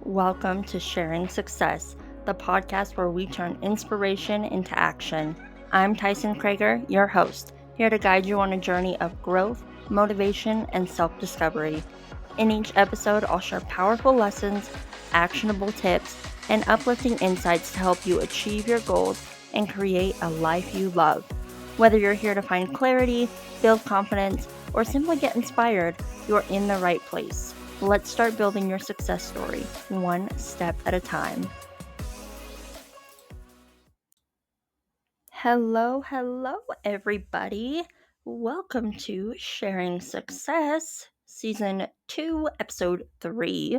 Welcome to Sharing Success, the podcast where we turn inspiration into action. I'm Tyson Krager, your host, here to guide you on a journey of growth, motivation, and self discovery. In each episode, I'll share powerful lessons, actionable tips, and uplifting insights to help you achieve your goals and create a life you love. Whether you're here to find clarity, build confidence, or simply get inspired, you're in the right place. Let's start building your success story, one step at a time. Hello, everybody. Welcome to Sharing Success, Season 2, Episode 3.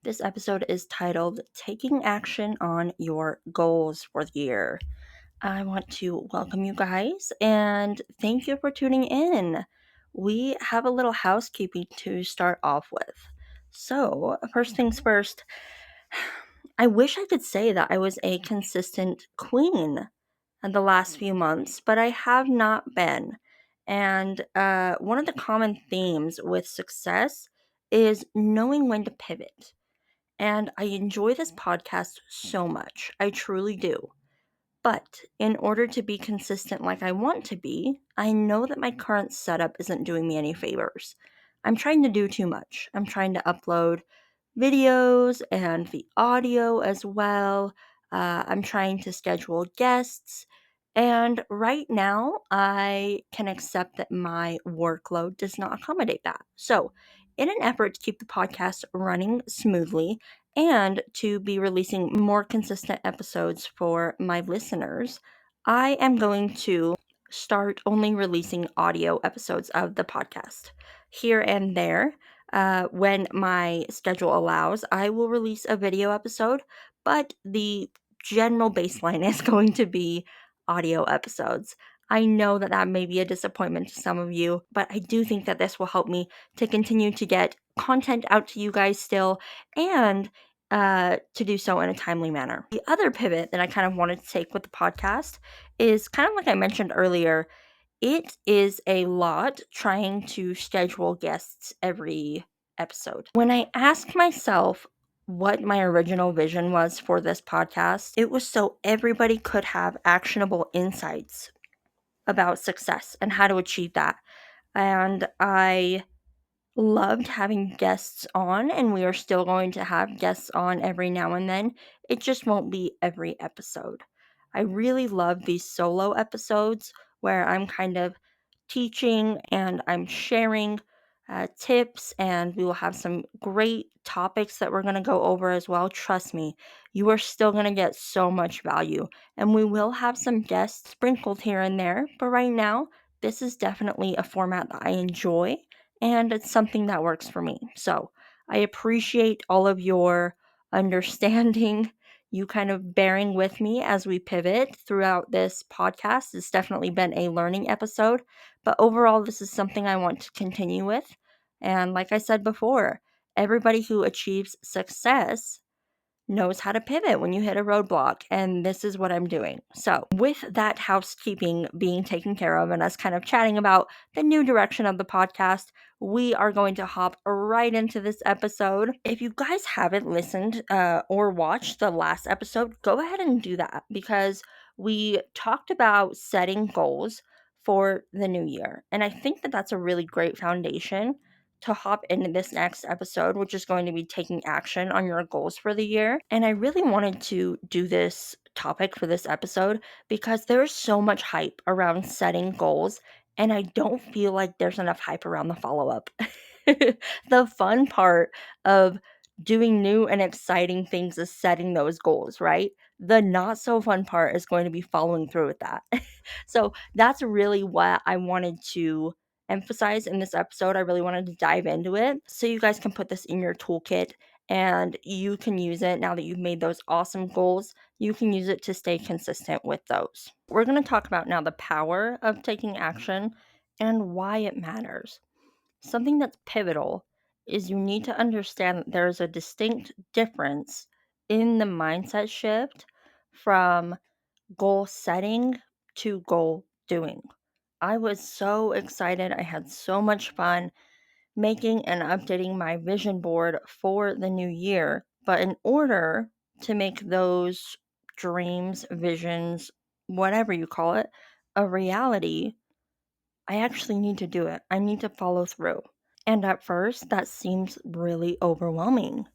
This episode is titled Taking Action on Your Goals for the Year. I want to welcome you guys and thank you for tuning in. We have a little housekeeping to start off with. So, first things first, I wish I could say that I was a consistent queen in the last few months, but I have not been. And one of the common themes with success is knowing when to pivot. And I enjoy this podcast so much. I truly do. But in order to be consistent like I want to be, I know that my current setup isn't doing me any favors. I'm trying to do too much. I'm trying to upload videos and the audio as well. I'm trying to schedule guests. And right now, I can accept that my workload does not accommodate that. So, in an effort to keep the podcast running smoothly, and to be releasing more consistent episodes for my listeners, I am going to start only releasing audio episodes of the podcast. Here and there, when my schedule allows, I will release a video episode, but the general baseline is going to be audio episodes. I know that that may be a disappointment to some of you, but I do think that this will help me to continue to get content out to you guys still and to do so in a timely manner. The other pivot that I kind of wanted to take with the podcast is kind of like I mentioned earlier, it is a lot trying to schedule guests every episode. When I asked myself what my original vision was for this podcast, it was so everybody could have actionable insights about success and how to achieve that. And I loved having guests on, and we are still going to have guests on every now and then. It just won't be every episode. I really love these solo episodes where I'm kind of teaching and I'm sharing tips, and we will have some great topics that we're going to go over as well. Trust me, you are still going to get so much value, and we will have some guests sprinkled here and there. But right now, this is definitely a format that I enjoy and it's something that works for me. So I appreciate all of your understanding, you kind of bearing with me as we pivot throughout this podcast. It's definitely been a learning episode, but overall, this is something I want to continue with. And like I said before, everybody who achieves success knows how to pivot when you hit a roadblock, and this is what I'm doing. So, with that housekeeping being taken care of and us kind of chatting about the new direction of the podcast, we are going to hop right into this episode. If you guys haven't listened or watched the last episode, go ahead and do that because we talked about setting goals for the new year. And I think that that's a really great foundation to hop into this next episode, which is going to be taking action on your goals for the year. And I really wanted to do this topic for this episode because there's so much hype around setting goals, and I don't feel like there's enough hype around the follow up. The fun part of doing new and exciting things is setting those goals, right? The not so fun part is going to be following through with that. So that's really what I wanted to emphasize in this episode. I really wanted to dive into it so you guys can put this in your toolkit and you can use it now that you've made those awesome goals. You can use it to stay consistent with those. We're going to talk about now the power of taking action and why it matters. Something that's pivotal is you need to understand that there's a distinct difference in the mindset shift from goal setting to goal doing. I was so excited. I had so much fun making and updating my vision board for the new year. But in order to make those dreams, visions, whatever you call it, a reality, I actually need to do it. I need to follow through. And at first, that seems really overwhelming.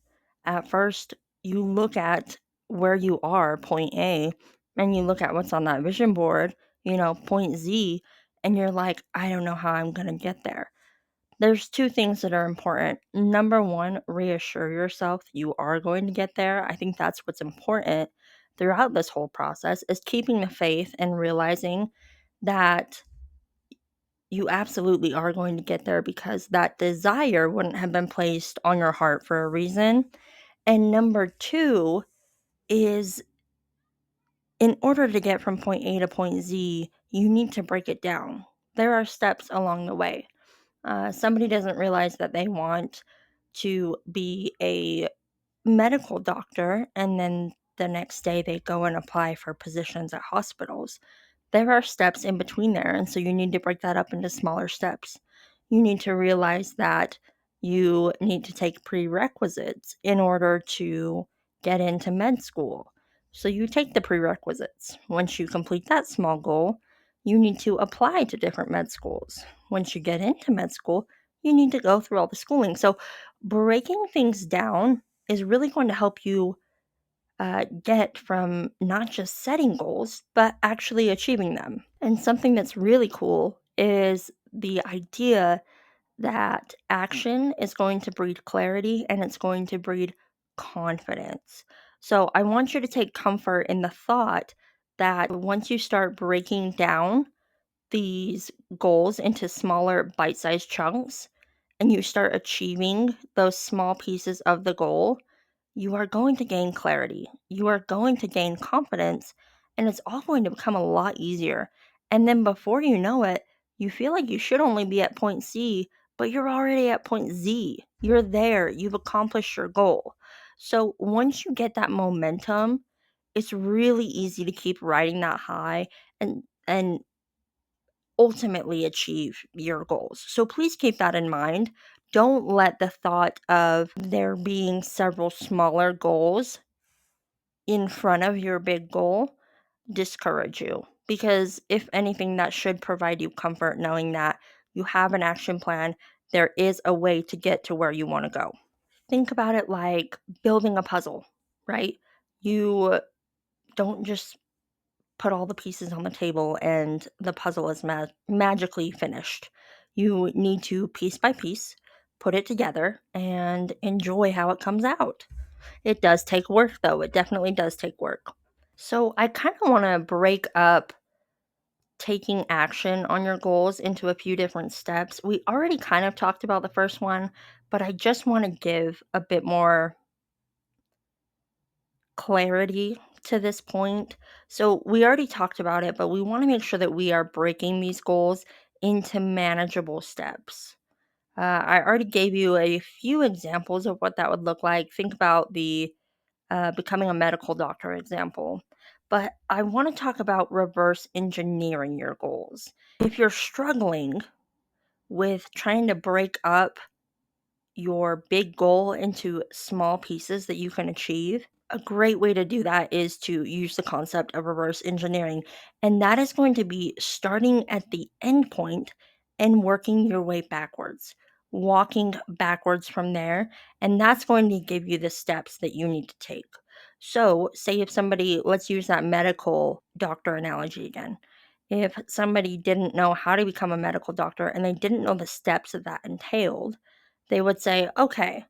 At first, you look at where you are, point A, and you look at what's on that vision board, point Z, and you're like, I don't know how I'm going to get there. There's two things that are important. Number one, reassure yourself you are going to get there. I think that's what's important throughout this whole process is keeping the faith and realizing that you absolutely are going to get there because that desire wouldn't have been placed on your heart for a reason. And number two is in order to get from point A to point Z, you need to break it down. There are steps along the way. Somebody doesn't realize that they want to be a medical doctor, and then the next day they go and apply for positions at hospitals. There are steps in between there, and so you need to break that up into smaller steps. You need to realize that you need to take prerequisites in order to get into med school. So you take the prerequisites. Once you complete that small goal, you need to apply to different med schools. Once you get into med school, you need to go through all the schooling. So breaking things down is really going to help you get from not just setting goals, but actually achieving them. And something that's really cool is the idea that action is going to breed clarity and it's going to breed confidence. So I want you to take comfort in the thought that once you start breaking down these goals into smaller bite sized chunks and you start achieving those small pieces of the goal, you are going to gain clarity. You are going to gain confidence, and it's all going to become a lot easier. And then before you know it, you feel like you should only be at point C, but you're already at point Z. You're there. You've accomplished your goal. So once you get that momentum, it's really easy to keep riding that high and ultimately achieve your goals. So please keep that in mind. Don't let the thought of there being several smaller goals in front of your big goal discourage you. Because if anything, that should provide you comfort knowing that you have an action plan. There is a way to get to where you want to go. Think about it like building a puzzle, right? You don't just put all the pieces on the table and the puzzle is magically finished. You need to, piece by piece, put it together and enjoy how it comes out. It does take work, though. It definitely does take work. So, I kind of want to break up taking action on your goals into a few different steps. We already kind of talked about the first one, but I just want to give a bit more clarity to this point. So, we already talked about it, but we want to make sure that we are breaking these goals into manageable steps. I already gave you a few examples of what that would look like. Think about the becoming a medical doctor example. But I want to talk about reverse engineering your goals. If you're struggling with trying to break up your big goal into small pieces that you can achieve, a great way to do that is to use the concept of reverse engineering. And that is going to be starting at the end point and working your way backwards, walking backwards from there. And that's going to give you the steps that you need to take. So, say if somebody, let's use that medical doctor analogy again. If somebody didn't know how to become a medical doctor and they didn't know the steps that entailed, they would say, okay,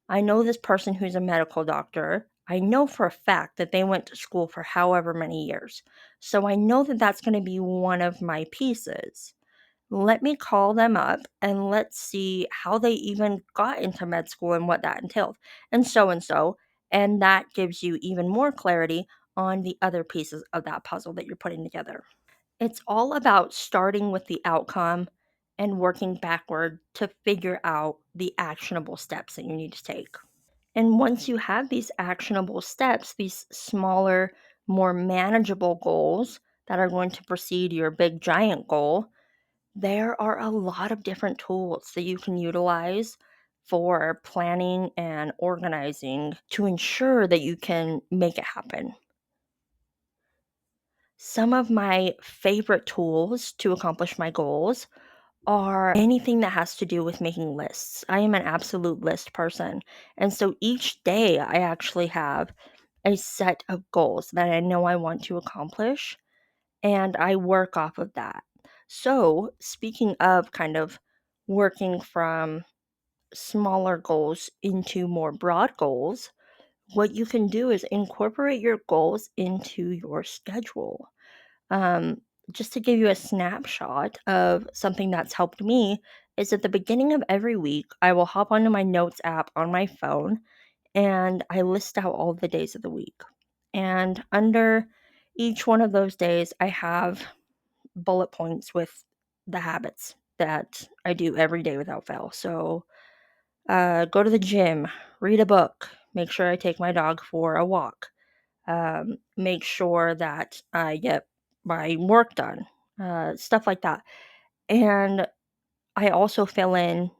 I know this person who's a medical doctor. I know for a fact that they went to school for however many years. So I know that that's going to be one of my pieces. Let me call them up and let's see how they even got into med school and what that entailed, and so and so. And that gives you even more clarity on the other pieces of that puzzle that you're putting together. It's all about starting with the outcome and working backward to figure out the actionable steps that you need to take. And once you have these actionable steps, these smaller, more manageable goals that are going to precede your big giant goal, there are a lot of different tools that you can utilize for planning and organizing to ensure that you can make it happen. Some of my favorite tools to accomplish my goals are anything that has to do with making lists. I am an absolute list person. And so each day I actually have a set of goals that I know I want to accomplish, and I work off of that. So, speaking of kind of working from smaller goals into more broad goals, what you can do is incorporate your goals into your schedule. Um, just to give you a snapshot of something that's helped me, is at the beginning of every week, I will hop onto my notes app on my phone and I list out all the days of the week. And under each one of those days, I have bullet points with the habits that I do every day without fail. So, go to the gym, read a book, make sure I take my dog for a walk, make sure that I get my work done, stuff like that. And I also fill in,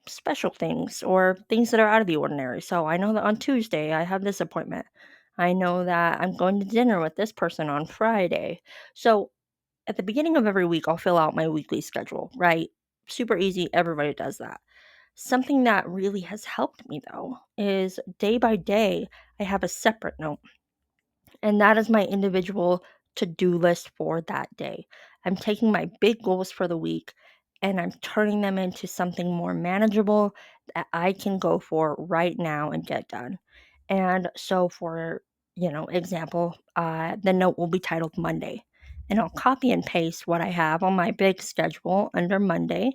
special things or things that are out of the ordinary. So I know that on Tuesday I have this appointment. I know that I'm going to dinner with this person on Friday. So at the beginning of every week, I'll fill out my weekly schedule, right? Super easy. Everybody does that. Something that really has helped me though is day by day, I have a separate note, and that is my individual to do list for that day. I'm taking my big goals for the week and I'm turning them into something more manageable that I can go for right now and get done. And so, for example, the note will be titled Monday, and I'll copy and paste what I have on my big schedule under Monday,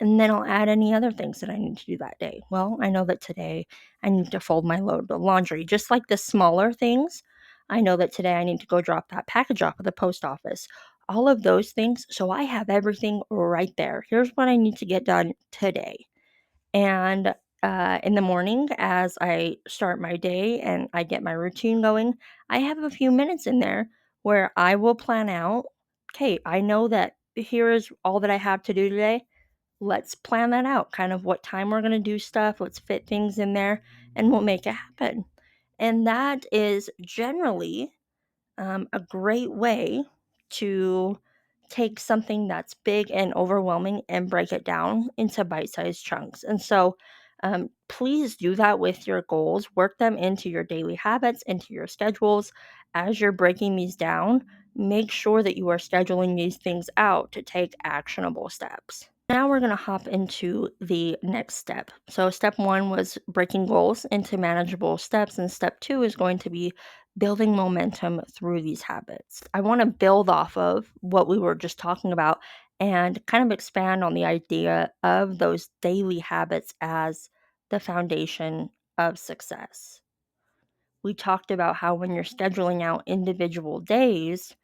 and then I'll add any other things that I need to do that day. Well, I know that today I need to fold my load of laundry, just like the smaller things. I know that today I need to go drop that package off at the post office. All of those things. So I have everything right there. Here's what I need to get done today. And in the morning, as I start my day and I get my routine going, I have a few minutes in there where I will plan out, okay, I know that here is all that I have to do today. Let's plan that out, kind of what time we're going to do stuff. Let's fit things in there and we'll make it happen. And that is generally a great way to take something that's big and overwhelming and break it down into bite sized chunks. And so, please do that with your goals. Work them into your daily habits, into your schedules. As you're breaking these down, make sure that you are scheduling these things out to take actionable steps. Now we're going to hop into the next step. So, step one was breaking goals into manageable steps, and step two is going to be building momentum through these habits. I want to build off of what we were just talking about and kind of expand on the idea of those daily habits as the foundation of success. We talked about how when you're scheduling out individual days,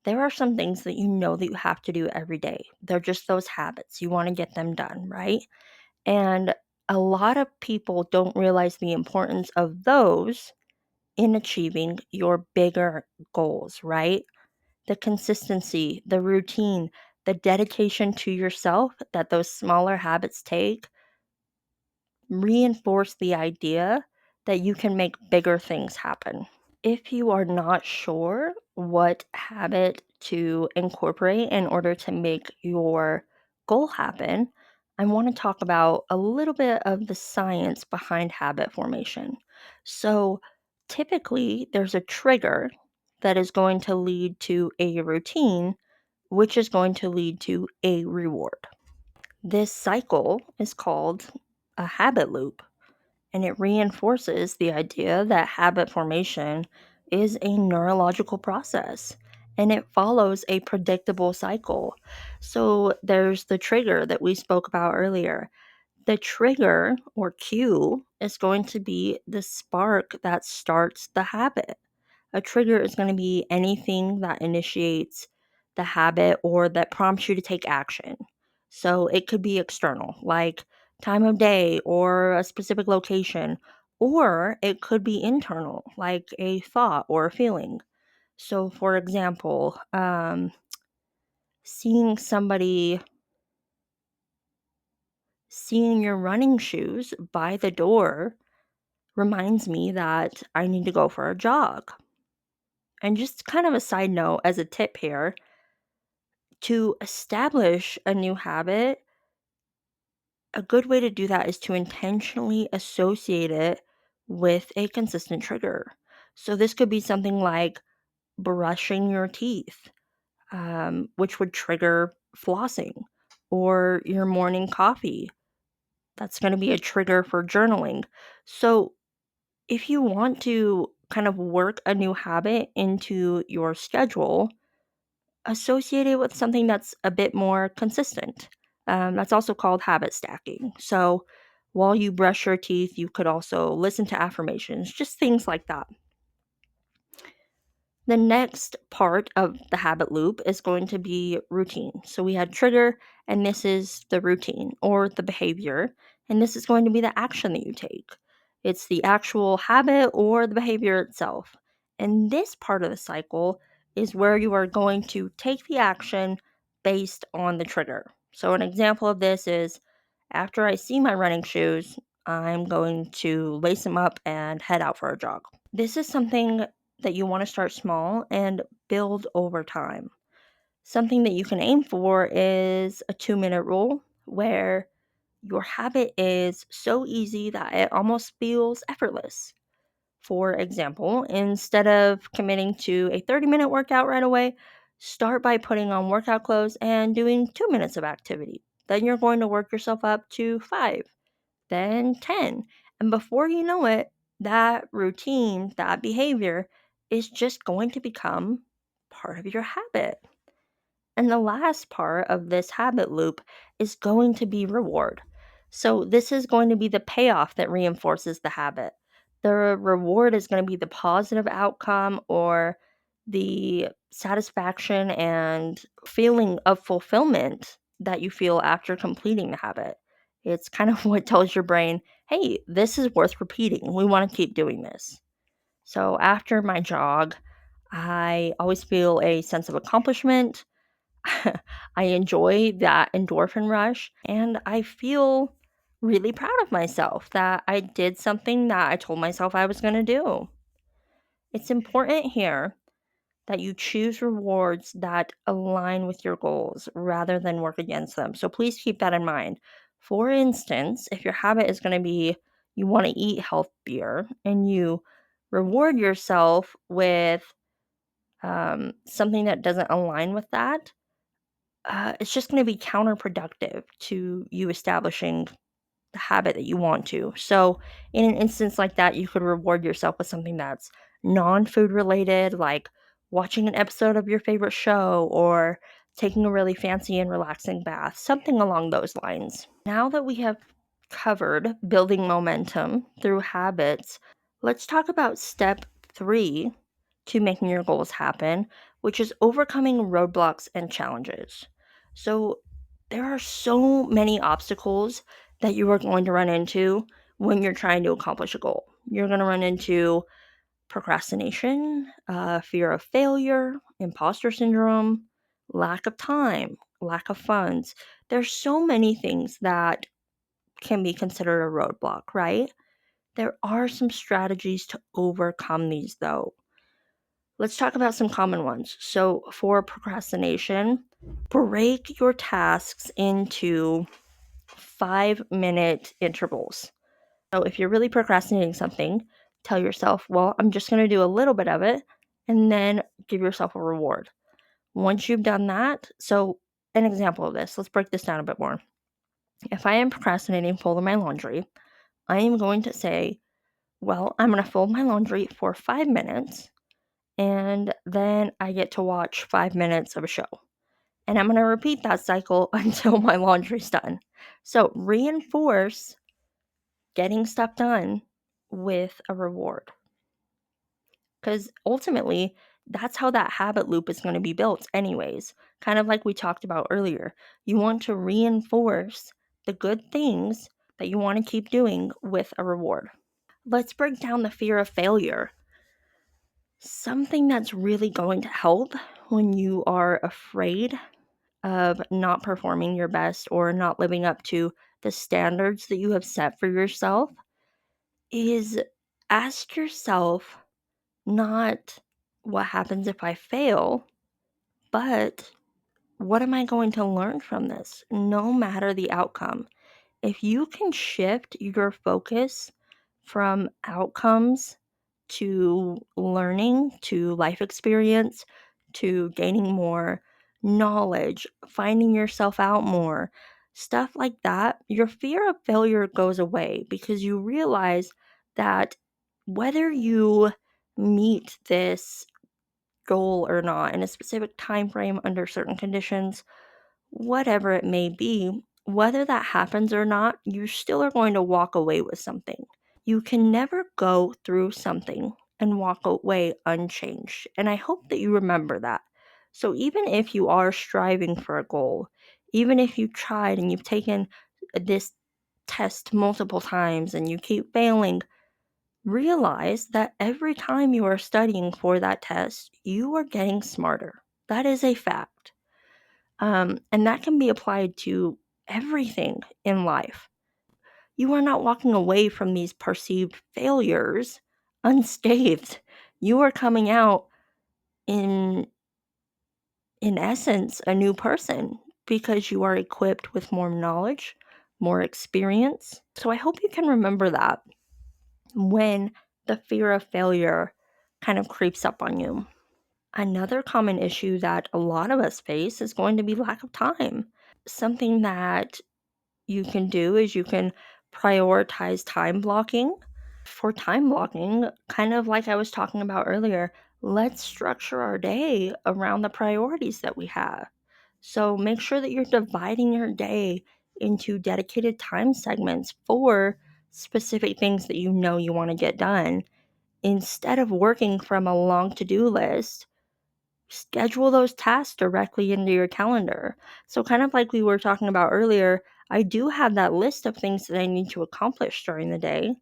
there are some things that you know that you have to do every day. They're just those habits. You want to get them done, right? And a lot of people don't realize the importance of those in achieving your bigger goals, right? The consistency, the routine, the dedication to yourself that those smaller habits take reinforce the idea that you can make bigger things happen. If you are not sure what habit to incorporate in order to make your goal happen, I want to talk about a little bit of the science behind habit formation. So, typically, there's a trigger that is going to lead to a routine, which is going to lead to a reward. This cycle is called a habit loop, and it reinforces the idea that habit formation is a neurological process and it follows a predictable cycle. So there's the trigger that we spoke about earlier. The trigger or cue is going to be the spark that starts the habit. A trigger is going to be anything that initiates the habit or that prompts you to take action. So it could be external, like time of day or a specific location, or it could be internal, like a thought or a feeling. So, for example, seeing somebody Seeing your running shoes by the door reminds me that I need to go for a jog. And just kind of a side note as a tip here, to establish a new habit, a good way to do that is to intentionally associate it with a consistent trigger. So this could be something like brushing your teeth, which would trigger flossing, or your morning coffee. That's going to be a trigger for journaling. So if you want to kind of work a new habit into your schedule, associate it with something that's a bit more consistent. That's also called habit stacking. So while you brush your teeth, you could also listen to affirmations, just things like that. The next part of the habit loop is going to be routine. So we had trigger, and this is the routine or the behavior, and this is going to be the action that you take. It's the actual habit or the behavior itself. And this part of the cycle is where you are going to take the action based on the trigger. So, an example of this is after I see my running shoes, I'm going to lace them up and head out for a jog. This is something that you want to start small and build over time. Something that you can aim for is a 2-minute rule where your habit is so easy that it almost feels effortless. For example, instead of committing to a 30-minute workout right away, start by putting on workout clothes and doing 2 minutes of activity. Then you're going to work yourself up to 5, then 10. And before you know it, that routine, that behavior is just going to become part of your habit. And the last part of this habit loop is going to be reward. So, this is going to be the payoff that reinforces the habit. The reward is going to be the positive outcome or the satisfaction and feeling of fulfillment that you feel after completing the habit. It's kind of what tells your brain, hey, this is worth repeating. We want to keep doing this. So, after my jog, I always feel a sense of accomplishment. I enjoy that endorphin rush, and I feel really proud of myself that I did something that I told myself I was going to do. It's important here that you choose rewards that align with your goals rather than work against them. So please keep that in mind. For instance, if your habit is going to be you want to eat healthier and you reward yourself with something that doesn't align with that, it's just going to be counterproductive to you establishing the habit that you want to. So, in an instance like that, you could reward yourself with something that's non food related, like watching an episode of your favorite show or taking a really fancy and relaxing bath, something along those lines. Now that we have covered building momentum through habits, let's talk about step 3 to making your goals happen, which is overcoming roadblocks and challenges. So, there are so many obstacles that you are going to run into when you're trying to accomplish a goal. You're going to run into procrastination, fear of failure, imposter syndrome, lack of time, lack of funds. There's so many things that can be considered a roadblock, right? There are some strategies to overcome these, though. Let's talk about some common ones. So, for procrastination, break your tasks into 5-minute intervals. So, if you're really procrastinating something, tell yourself, well, I'm just going to do a little bit of it and then give yourself a reward. Once you've done that, so an example of this, let's break this down a bit more. If I am procrastinating folding my laundry, I am going to say, well, I'm going to fold my laundry for 5 minutes and then I get to watch 5 minutes of a show. And I'm going to repeat that cycle until my laundry's done. So reinforce getting stuff done with a reward. Because ultimately, that's how that habit loop is going to be built, anyways. Kind of like we talked about earlier. You want to reinforce the good things that you want to keep doing with a reward. Let's break down the fear of failure. Something that's really going to help when you are afraid of not performing your best or not living up to the standards that you have set for yourself, is ask yourself not what happens if I fail, but what am I going to learn from this, no matter the outcome? If you can shift your focus from outcomes to learning, to life experience, to gaining more knowledge, finding yourself out more, stuff like that, your fear of failure goes away because you realize that whether you meet this goal or not in a specific time frame under certain conditions, whatever it may be, whether that happens or not, you still are going to walk away with something. You can never go through something and walk away unchanged. And I hope that you remember that. So even if you are striving for a goal, even if you tried and you've taken this test multiple times and you keep failing, realize that every time you are studying for that test, you are getting smarter. That is a fact. And that can be applied to everything in life. You are not walking away from these perceived failures unscathed. You are coming out in in essence a new person because you are equipped with more knowledge, more experience. So I hope you can remember that when the fear of failure kind of creeps up on you. Another common issue that a lot of us face is going to be lack of time. Something that you can do is you can prioritize time blocking. For time blocking, kind of like I was talking about earlier, let's structure our day around the priorities that we have. So make sure that you're dividing your day into dedicated time segments for specific things that you know you want to get done. Instead of working from a long to do list, schedule those tasks directly into your calendar. So, kind of like we were talking about earlier, I do have that list of things that I need to accomplish during the day.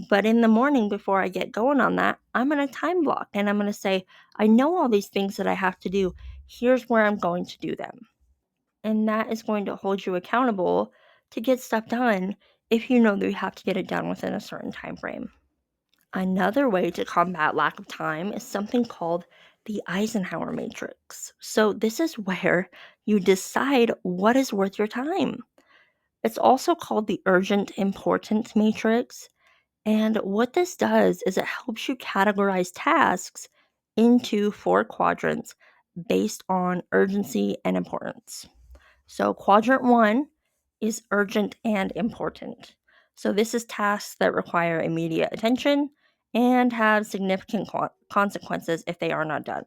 But in the morning, before I get going on that, I'm going to time block and I'm going to say, I know all these things that I have to do. Here's where I'm going to do them. And that is going to hold you accountable to get stuff done if you know that you have to get it done within a certain time frame. Another way to combat lack of time is something called the Eisenhower matrix. So, this is where you decide what is worth your time. It's also called the urgent important matrix. And what this does is it helps you categorize tasks into 4 quadrants based on urgency and importance. So, quadrant 1 is urgent and important. So, this is tasks that require immediate attention and have significant consequences if they are not done.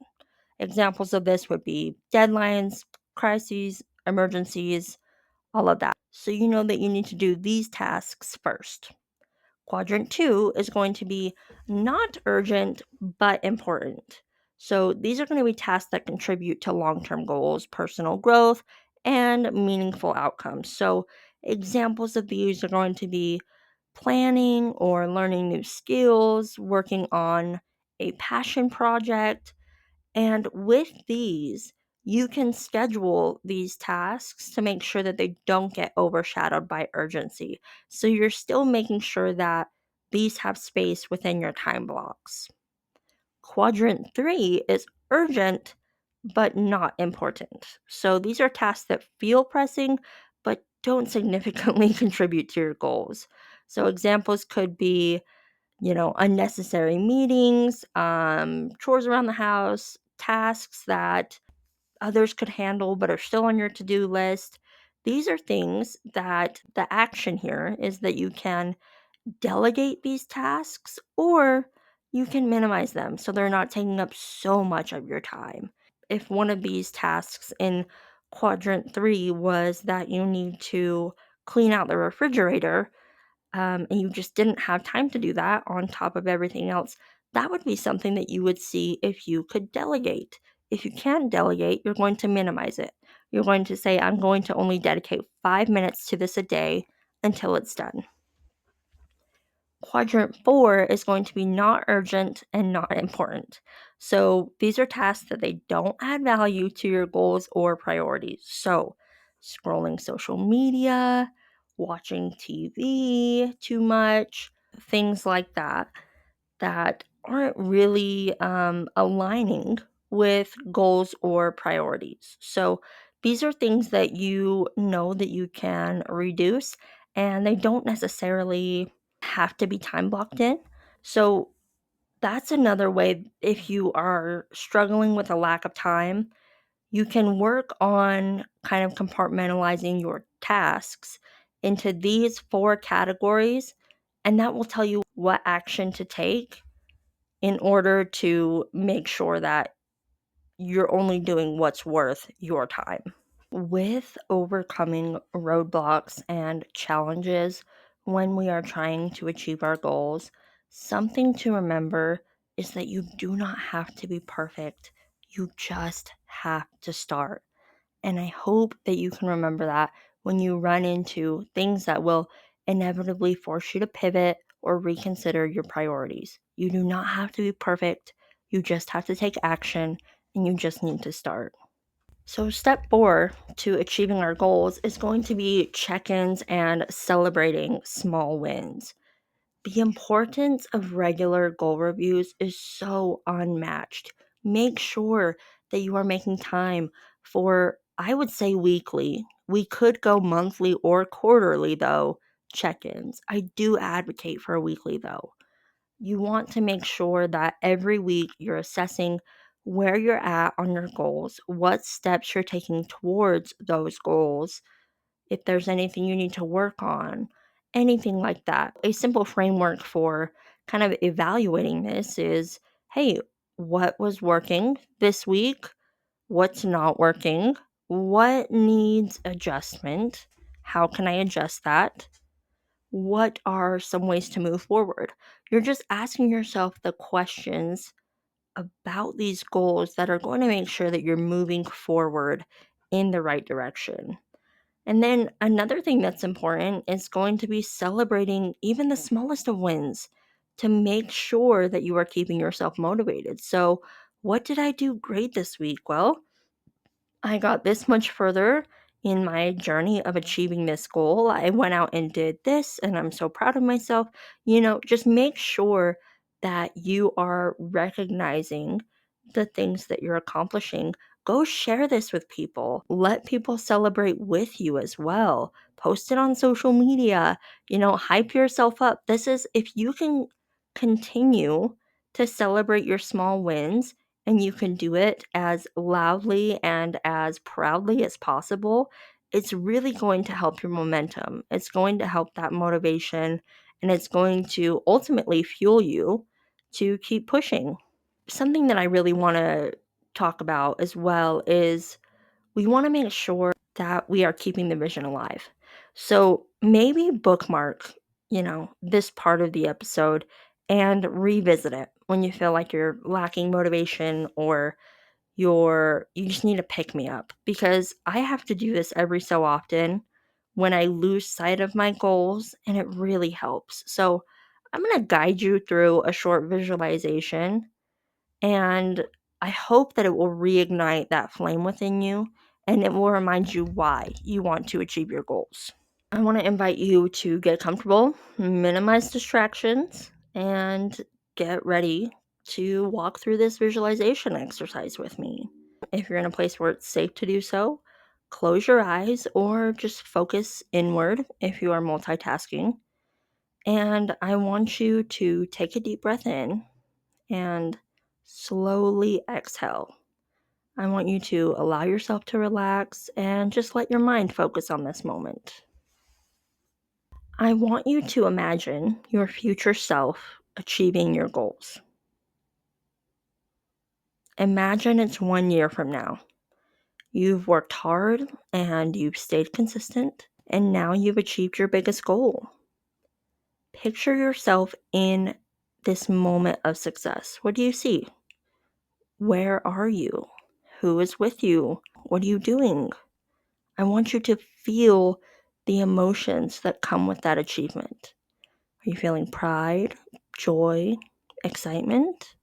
Examples of this would be deadlines, crises, emergencies, all of that. So, you know that you need to do these tasks first. Quadrant 2 is going to be not urgent, but important. So these are going to be tasks that contribute to long term goals, personal growth, and meaningful outcomes. So examples of these are going to be planning or learning new skills, working on a passion project, and with these, you can schedule these tasks to make sure that they don't get overshadowed by urgency. So you're still making sure that these have space within your time blocks. Quadrant 3 is urgent but not important. So these are tasks that feel pressing but don't significantly contribute to your goals. So examples could be unnecessary meetings, chores around the house, tasks that others could handle but are still on your to do list. These are things that the action here is that you can delegate these tasks or you can minimize them so they're not taking up so much of your time. If one of these tasks in quadrant 3 was that you need to clean out the refrigerator, and you just didn't have time to do that on top of everything else, that would be something that you would see if you could delegate. If you can't delegate, you're going to minimize it. You're going to say, I'm going to only dedicate 5 minutes to this a day until it's done. Quadrant 4 is going to be not urgent and not important. So these are tasks that they don't add value to your goals or priorities. So scrolling social media, watching TV too much, things like that that aren't really aligning with goals or priorities. So these are things that you know that you can reduce, and they don't necessarily have to be time blocked in. So that's another way. If you are struggling with a lack of time, you can work on kind of compartmentalizing your tasks into these four categories, and that will tell you what action to take in order to make sure that you're only doing what's worth your time. With overcoming roadblocks and challenges when we are trying to achieve our goals, something to remember is that you do not have to be perfect. You just have to start. And I hope that you can remember that when you run into things that will inevitably force you to pivot or reconsider your priorities. You do not have to be perfect. You just have to take action, and you just need to start. So, step four to achieving our goals is going to be check ins and celebrating small wins. The importance of regular goal reviews is so unmatched. Make sure that you are making time for, I would say, weekly. We could go monthly or quarterly, though, check ins. I do advocate for a weekly, though. You want to make sure that every week you're assessing where you're at on your goals, what steps you're taking towards those goals, if there's anything you need to work on, anything like that. A simple framework for kind of evaluating this is, hey, what was working this week? What's not working? What needs adjustment? How can I adjust that? What are some ways to move forward? You're just asking yourself the questions about these goals that are going to make sure that you're moving forward in the right direction. And then another thing that's important is going to be celebrating even the smallest of wins to make sure that you are keeping yourself motivated. So, what did I do great this week? Well, I got this much further in my journey of achieving this goal. I went out and did this, and I'm so proud of myself. Just make sure that you are recognizing the things that you're accomplishing. Go share this with people. Let people celebrate with you as well. Post it on social media. Hype yourself up. This is if you can continue to celebrate your small wins and you can do it as loudly and as proudly as possible, it's really going to help your momentum. It's going to help that motivation, and it's going to ultimately fuel you to keep pushing. Something that I really want to talk about as well is we want to make sure that we are keeping the vision alive. So maybe bookmark, this part of the episode and revisit it when you feel like you're lacking motivation or you just need to pick me up, because I have to do this every so often when I lose sight of my goals, and it really helps. So I'm going to guide you through a short visualization, and I hope that it will reignite that flame within you, and it will remind you why you want to achieve your goals. I want to invite you to get comfortable, minimize distractions, and get ready to walk through this visualization exercise with me. If you're in a place where it's safe to do so, close your eyes or just focus inward if you are multitasking. And I want you to take a deep breath in and slowly exhale. I want you to allow yourself to relax and just let your mind focus on this moment. I want you to imagine your future self achieving your goals. Imagine it's 1 year from now. You've worked hard and you've stayed consistent, and now you've achieved your biggest goal. Picture yourself in this moment of success. What do you see? Where are you? Who is with you? What are you doing? I want you to feel the emotions that come with that achievement. Are you feeling pride, joy, excitement?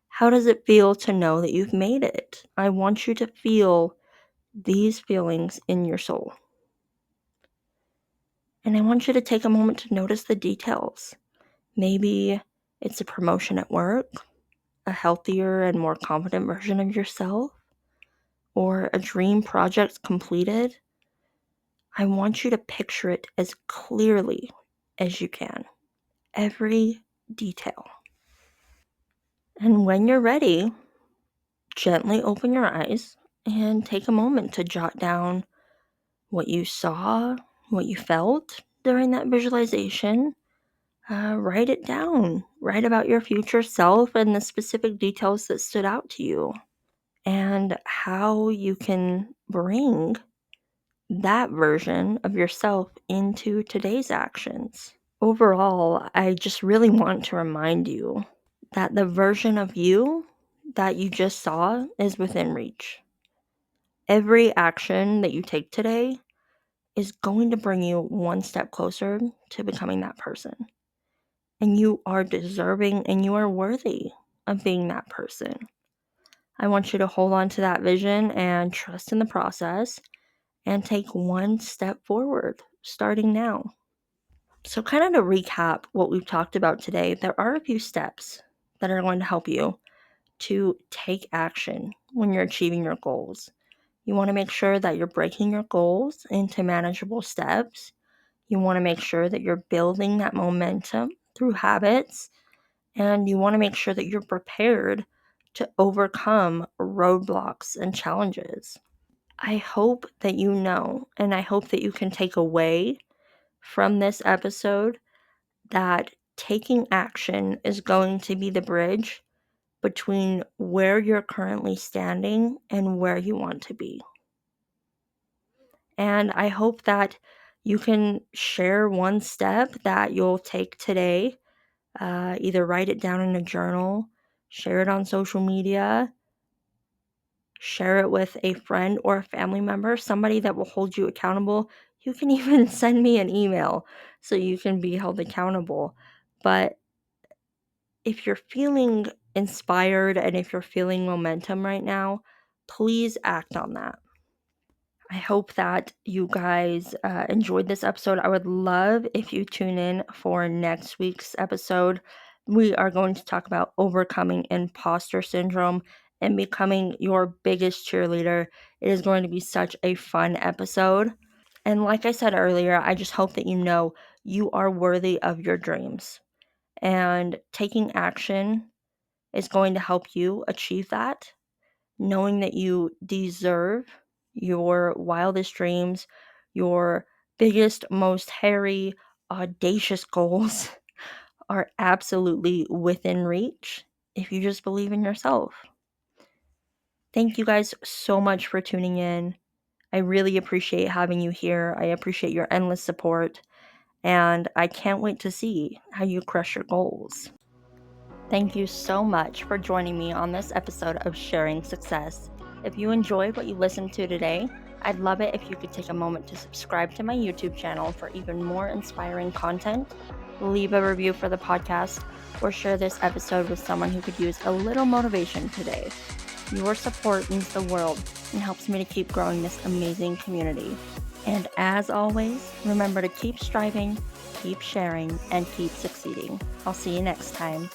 How does it feel to know that you've made it? I want you to feel these feelings in your soul. And I want you to take a moment to notice the details. Maybe it's a promotion at work, a healthier and more confident version of yourself, or a dream project completed. I want you to picture it as clearly as you can, every detail. And when you're ready, gently open your eyes and take a moment to jot down what you saw, what you felt during that visualization. Write it down. Write about your future self and the specific details that stood out to you, and how you can bring that version of yourself into today's actions. Overall, I just really want to remind you that the version of you that you just saw is within reach. Every action that you take today is going to bring you one step closer to becoming that person. And you are deserving and you are worthy of being that person. I want you to hold on to that vision and trust in the process and take one step forward starting now. So, kind of to recap what we've talked about today, there are a few steps that are going to help you to take action when you're achieving your goals. You want to make sure that you're breaking your goals into manageable steps. You want to make sure that you're building that momentum through habits. And you want to make sure that you're prepared to overcome roadblocks and challenges. I hope that you know, and I hope that you can take away from this episode that taking action is going to be the bridge between where you're currently standing and where you want to be. And I hope that you can share one step that you'll take today. Either write it down in a journal, share it on social media, share it with a friend or a family member, somebody that will hold you accountable. You can even send me an email so you can be held accountable. But if you're feeling inspired and if you're feeling momentum right now, please act on that. I hope that you guys enjoyed this episode. I would love if you tune in for next week's episode. We are going to talk about overcoming imposter syndrome and becoming your biggest cheerleader. It is going to be such a fun episode. And like I said earlier, I just hope that you know you are worthy of your dreams. And taking action is going to help you achieve that, knowing that you deserve your wildest dreams, your biggest, most hairy, audacious goals are absolutely within reach if you just believe in yourself. Thank you guys so much for tuning in. I really appreciate having you here. I appreciate your endless support, and I can't wait to see how you crush your goals. Thank you so much for joining me on this episode of Sharing Success. If you enjoyed what you listened to today, I'd love it if you could take a moment to subscribe to my YouTube channel for even more inspiring content, leave a review for the podcast, or share this episode with someone who could use a little motivation today. Your support means the world and helps me to keep growing this amazing community. And as always, remember to keep striving, keep sharing, and keep succeeding. I'll see you next time.